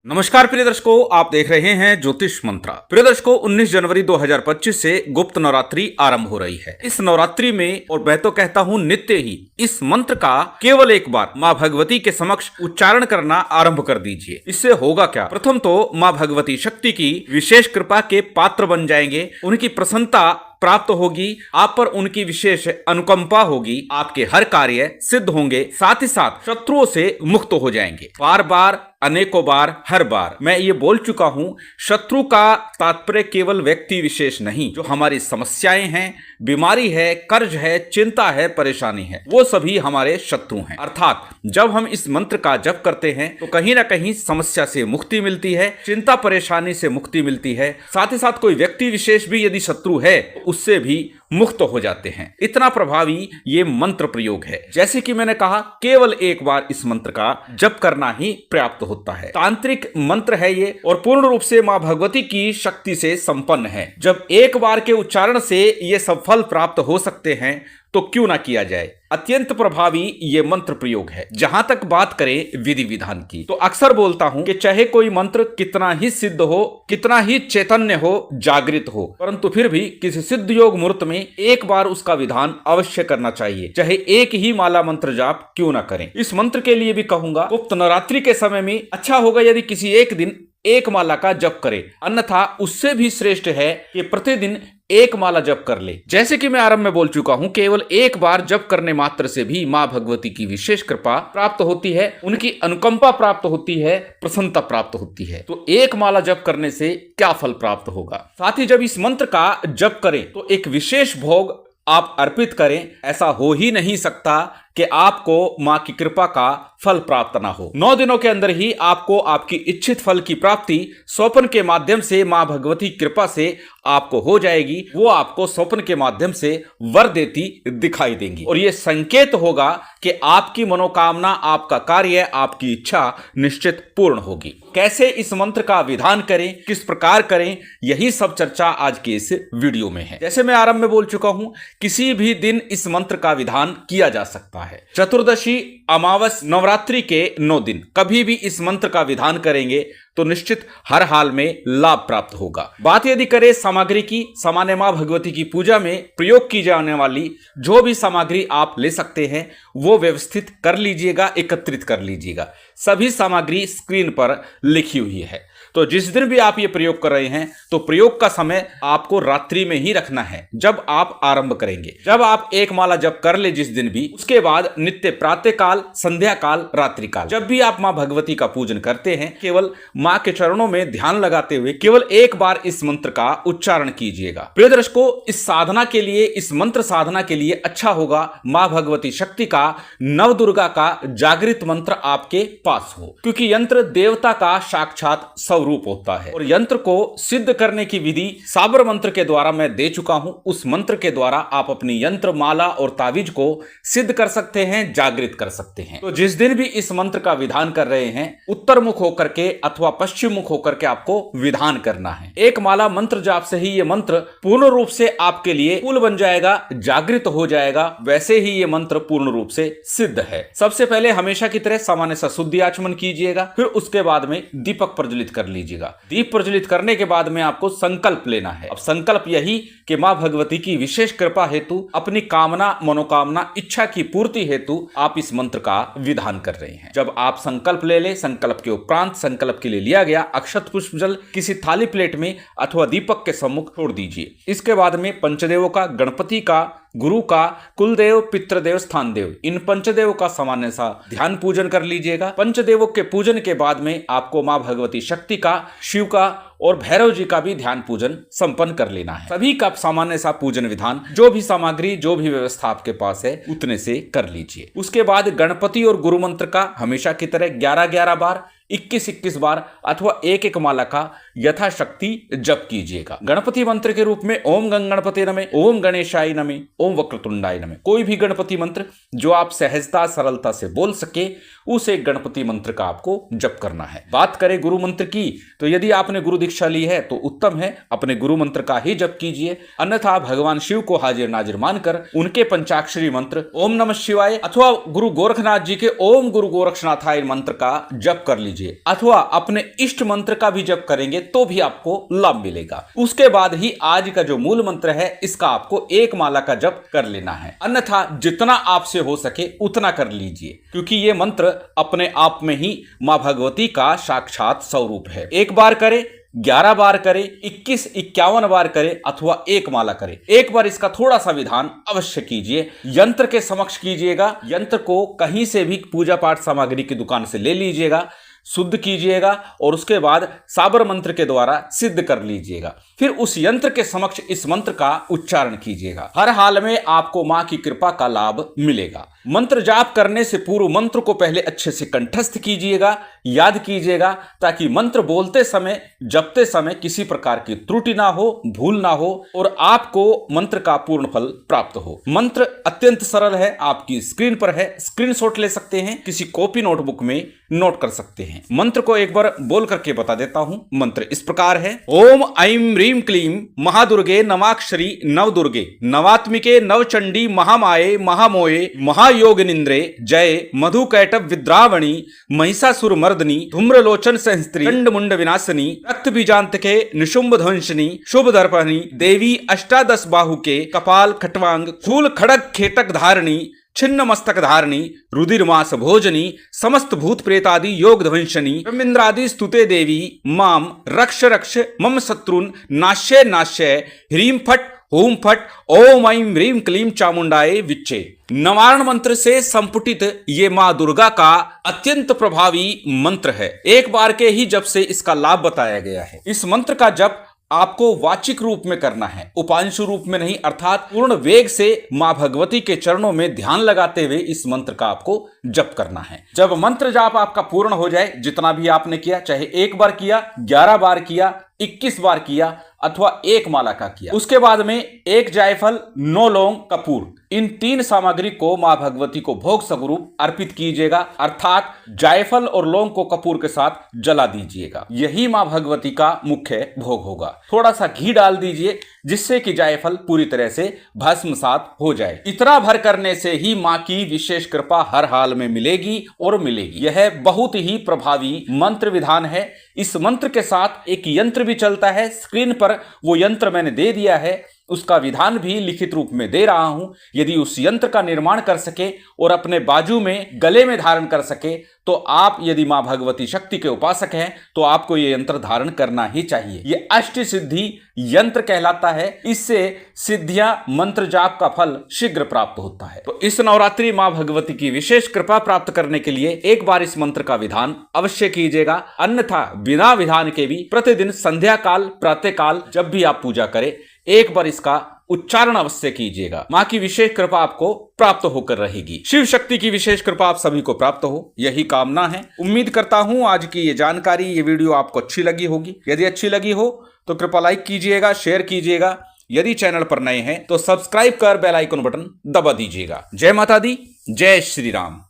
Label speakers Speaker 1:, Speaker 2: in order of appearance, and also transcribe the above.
Speaker 1: नमस्कार प्रिय दर्शकों, आप देख रहे हैं ज्योतिष मंत्रा। प्रिय दर्शकों, 19 जनवरी 2025 से गुप्त नवरात्रि आरंभ हो रही है। इस नवरात्रि में, और मैं तो कहता हूं नित्य ही, इस मंत्र का केवल एक बार मां भगवती के समक्ष उच्चारण करना आरंभ कर दीजिए। इससे होगा क्या? प्रथम तो मां भगवती शक्ति की विशेष कृपा के पात्र बन जाएंगे, उनकी प्रसन्नता प्राप्त होगी, आप पर उनकी विशेष अनुकंपा होगी, आपके हर कार्य सिद्ध होंगे, साथ ही साथ शत्रुओं से मुक्त हो जाएंगे। बार बार, अनेकों बार, हर बार मैं ये बोल चुका हूं, शत्रु का तात्पर्य केवल व्यक्ति विशेष नहीं। जो हमारी समस्याएं हैं, बीमारी है, कर्ज है, चिंता है, परेशानी है, वो सभी हमारे शत्रु हैं। अर्थात जब हम इस मंत्र का जप करते हैं तो कहीं ना कहीं समस्या से मुक्ति मिलती है, चिंता परेशानी से मुक्ति मिलती है, साथ ही साथ कोई व्यक्ति विशेष भी यदि शत्रु है तो उससे भी मुक्त हो जाते हैं। इतना प्रभावी ये मंत्र प्रयोग है। जैसे कि मैंने कहा, केवल एक बार इस मंत्र का जप करना ही पर्याप्त होता है। तांत्रिक मंत्र है ये, और पूर्ण रूप से मां भगवती की शक्ति से संपन्न है। जब एक बार के उच्चारण से ये सब फल प्राप्त हो सकते हैं तो क्यों ना किया जाए। अत्यंत प्रभावी ये मंत्र प्रयोग है। जहां तक बात करें विधि विधान की, तो अक्सर बोलता हूं कि चाहे कोई मंत्र कितना ही सिद्ध हो, कितना ही चैतन्य हो, जागृत हो, परंतु फिर भी किसी सिद्ध योग मुहूर्त में एक बार उसका विधान अवश्य करना चाहिए, चाहे एक ही माला मंत्र जाप क्यों ना करें। इस मंत्र के लिए भी कहूंगा, गुप्त नवरात्रि के समय में अच्छा होगा यदि किसी एक दिन एक माला का जप करे, अन्यथा उससे भी श्रेष्ठ है कि प्रतिदिन एक माला जप कर ले। जैसे कि मैं आरंभ में बोल चुका हूं, केवल एक बार जप करने मात्र से भी मां भगवती की विशेष कृपा प्राप्त होती है, उनकी अनुकंपा प्राप्त होती है, प्रसन्नता प्राप्त होती है। तो एक माला जप करने से क्या फल प्राप्त होगा? साथ ही जब इस मंत्र का जप करें तो एक विशेष भोग आप अर्पित करें। ऐसा हो ही नहीं सकता कि आपको मां की कृपा का फल प्राप्त ना हो। 9 दिनों के अंदर ही आपको आपकी इच्छित फल की प्राप्ति स्वप्न के माध्यम से मां भगवती कृपा से आपको हो जाएगी। वो आपको स्वप्न के माध्यम से वर देती दिखाई देंगी, और ये संकेत होगा कि आपकी मनोकामना, आपका कार्य, आपकी इच्छा निश्चित पूर्ण होगी। कैसे इस मंत्र का विधान करें, किस प्रकार करें, यही सब चर्चा आज के इस वीडियो में है। जैसे मैं आरंभ में बोल चुका हूं, किसी भी दिन इस मंत्र का विधान किया जा सकता है। चतुर्दशी, अमावस, नवरात्रि के 9 दिन कभी भी इस मंत्र का विधान करेंगे तो निश्चित हर हाल में लाभ प्राप्त होगा। बात यदि करें सामग्री की, सामान्य मां भगवती की पूजा में प्रयोग की जाने वाली जो भी सामग्री आप ले सकते हैं वो व्यवस्थित कर लीजिएगा, एकत्रित कर लीजिएगा। सभी सामग्री स्क्रीन पर लिखी हुई है। तो जिस दिन भी आप ये प्रयोग कर रहे हैं तो प्रयोग का समय आपको रात्रि में ही रखना है जब आप आरंभ करेंगे। जब आप एक माला जप कर ले जिस दिन भी, उसके बाद नित्य प्रातः काल, संध्या काल, रात्रि काल, जब भी आप मां भगवती का पूजन करते हैं, केवल मां के चरणों में ध्यान लगाते हुए केवल एक बार इस मंत्र का उच्चारण कीजिएगा। प्रिय दर्शकों, इस साधना के लिए, इस मंत्र साधना के लिए अच्छा होगा मां भगवती शक्ति का, नव दुर्गा का जागृत मंत्र आपके पास हो, क्योंकि यंत्र देवता का साक्षात रूप होता है। और यंत्र को सिद्ध करने की विधि साबर मंत्र के द्वारा मैं दे चुका हूं। उस मंत्र के द्वारा आप अपनी यंत्र, माला और तावीज को सिद्ध कर सकते हैं, जागृत कर सकते हैं। तो जिस दिन भी इस मंत्र का विधान कर रहे हैं, उत्तर मुख होकर के अथवा पश्चिम मुख होकर के आपको विधान करना है। एक माला मंत्र जाप से ही ये मंत्र पूर्ण रूप से आपके लिए कुल बन जाएगा, जागृत हो जाएगा। वैसे ही ये मंत्र पूर्ण रूप से सिद्ध है। सबसे पहले हमेशा की तरह सामान्य सा शुद्धि आचमन कीजिएगा, फिर उसके बाद में दीपक प्रज्वलित कर लीजिएगा। दीप प्रज्वलित करने के बाद में आपको संकल्प लेना है। अब संकल्प यही कि मां भगवती की विशेष कृपा हेतु, अपनी कामना, मनोकामना, इच्छा की पूर्ति हेतु आप इस मंत्र का विधान कर रहे हैं। जब आप संकल्प ले ले, संकल्प के उपरांत संकल्प के लिए लिया गया अक्षत पुष्प जल किसी थाली प्लेट में अथवा दीपक के सम्मुख छोड़ दीजिए। इसके बाद में पंचदेवों का, गणपति का, गुरु का, कुलदेव, पितृदेव, स्थान देव, इन पंचदेवों का सामान्य सा ध्यान पूजन कर लीजिएगा। पंचदेवों के पूजन के बाद में आपको मां भगवती शक्ति का, शिव का और भैरव जी का भी ध्यान पूजन संपन्न कर लेना है। सभी का सामान्य सा पूजन विधान, जो भी सामग्री, जो भी व्यवस्था आपके पास है उतने से कर लीजिए। उसके बाद गणपति और गुरु मंत्र का हमेशा की तरह 11-11 बार, 21-21 बार अथवा एक माला का यथाशक्ति जप कीजिएगा। गणपति मंत्र के रूप में ओम गंग गणपति नमः, ओम गणेशाय नमः, ओम वक्रतुंडाय नमः, कोई भी गणपति मंत्र जो आप सहजता, सरलता से बोल सके, उस एक गणपति मंत्र का आपको जप करना है। बात करें गुरु मंत्र की, तो यदि आपने गुरु दीक्षा ली है तो उत्तम है, अपने गुरु मंत्र का ही जप कीजिए। अन्यथा भगवान शिव को हाजिर नाजिर मानकर उनके पंचाक्षरी मंत्र ओम नमः शिवाय अथवा गुरु गोरखनाथ जी के ओम गुरु गोरक्षनाथाय मंत्र का जप कर लीजिए। लीजिए अथवा अपने इष्ट मंत्र का भी जप करेंगे तो भी आपको लाभ मिलेगा। उसके बाद ही आज का जो मूल मंत्र है इसका आपको एक माला का जप कर लेना है, अन्यथा जितना आपसे हो सके उतना कर लीजिए, क्योंकि ये मंत्र अपने आप में ही मां भगवती का साक्षात स्वरूप है। एक बार करें, 11 बार करें, 21, 51 बार करें अथवा एक माला करें, एक बार इसका थोड़ा सा विधान अवश्य कीजिए। यंत्र के समक्ष कीजिएगा, यंत्र को कहीं से भी पूजा पाठ सामग्री की दुकान से ले लीजिएगा, शुद्ध कीजिएगा और उसके बाद साबर मंत्र के द्वारा सिद्ध कर लीजिएगा। फिर उस यंत्र के समक्ष इस मंत्र का उच्चारण कीजिएगा। हर हाल में आपको मां की कृपा का लाभ मिलेगा। मंत्र जाप करने से पूर्व मंत्र को पहले अच्छे से कंठस्थ कीजिएगा, याद कीजिएगा, ताकि मंत्र बोलते समय, जपते समय किसी प्रकार की त्रुटि ना हो, भूल ना हो और आपको मंत्र का पूर्ण फल प्राप्त हो। मंत्र अत्यंत सरल है, आपकी स्क्रीन पर है, स्क्रीनशॉट ले सकते हैं, किसी कॉपी नोटबुक में नोट कर सकते हैं। मंत्र को एक बार बोल करके बता देता हूं। मंत्र इस प्रकार है: ओम ऐं ह्रीं क्लीं महादुर्गे नमाक्षरी नवदुर्गे नवात्मिके नवचंडी महामाये महामोये महायोगिनिन्द्रे जय मधुकैटभ विद्रावणी महिषासुरमर्दिनी धूम्रलोचन सहस्त्री चंडमुंड विनाशिनी रक्त बीजांतके निशुंभ ध्वंसिनी शुभ दर्पणी देवी अष्टादश बाहुके कपाल खटवांग शूल खड़ग खेटक धारिणी छिन्न मस्तक धारणी रुधिरमास भोजनी समस्त भूत प्रेतादि योग ध्वंसनी ब्रह्मेंद्रादि स्तुते देवी माम रक्ष रक्ष मम शत्रुन नाश्य नाश्य ह्रीं फट ओम फट ओम ऐं ह्रीं क्लीं चामुंडाए विच्चे। नवारण मंत्र से संपुटित ये मां दुर्गा का अत्यंत प्रभावी मंत्र है। एक बार के ही जप से इसका लाभ बताया गया है। इस मंत्र का जप आपको वाचिक रूप में करना है, उपांशु रूप में नहीं, अर्थात पूर्ण वेग से मां भगवती के चरणों में ध्यान लगाते हुए इस मंत्र का आपको जप करना है। जब मंत्र जाप आपका पूर्ण हो जाए, जितना भी आपने किया, चाहे एक बार किया, 11 बार किया, 21 बार किया अथवा एक माला का किया, उसके बाद में एक जायफल, 9 लौंग, कपूर, इन 3 सामग्री को मां भगवती को भोग स्वरूप अर्पित कीजिएगा, अर्थात जायफल और लौंग को कपूर के साथ जला दीजिएगा। यही मां भगवती का मुख्य भोग होगा। थोड़ा सा घी डाल दीजिए जिससे कि जायफल पूरी तरह से भस्मसात हो जाए। इतना भर करने से ही मां की विशेष कृपा हर हाल में मिलेगी और मिलेगी। यह बहुत ही प्रभावी मंत्र विधान है। इस मंत्र के साथ एक यंत्र भी चलता है, स्क्रीन पर वो यंत्र मैंने दे दिया है, उसका विधान भी लिखित रूप में दे रहा हूं। यदि उस यंत्र का निर्माण कर सके और अपने बाजू में, गले में धारण कर सके तो आप, यदि मां भगवती शक्ति के उपासक हैं, तो आपको यह यंत्र धारण करना ही चाहिए। यह अष्ट सिद्धि यंत्र कहलाता है। इससे सिद्धियां, मंत्र जाप का फल शीघ्र प्राप्त होता है। तो इस नवरात्रि मां भगवती की विशेष कृपा प्राप्त करने के लिए एक बार इस मंत्र का विधान अवश्य कीजिएगा, अन्यथा बिना विधान के भी प्रतिदिन संध्या काल, प्रातः काल जब भी आप पूजा करें, एक बार इसका उच्चारण अवश्य कीजिएगा। मां की विशेष कृपा आपको प्राप्त होकर रहेगी। शिव शक्ति की विशेष कृपा आप सभी को प्राप्त हो, यही कामना है। उम्मीद करता हूं आज की ये जानकारी, ये वीडियो आपको अच्छी लगी होगी। यदि अच्छी लगी हो तो कृपया लाइक कीजिएगा, शेयर कीजिएगा। यदि चैनल पर नए हैं तो सब्सक्राइब कर बेल आइकन बटन दबा दीजिएगा। जय माता दी, जय श्री राम।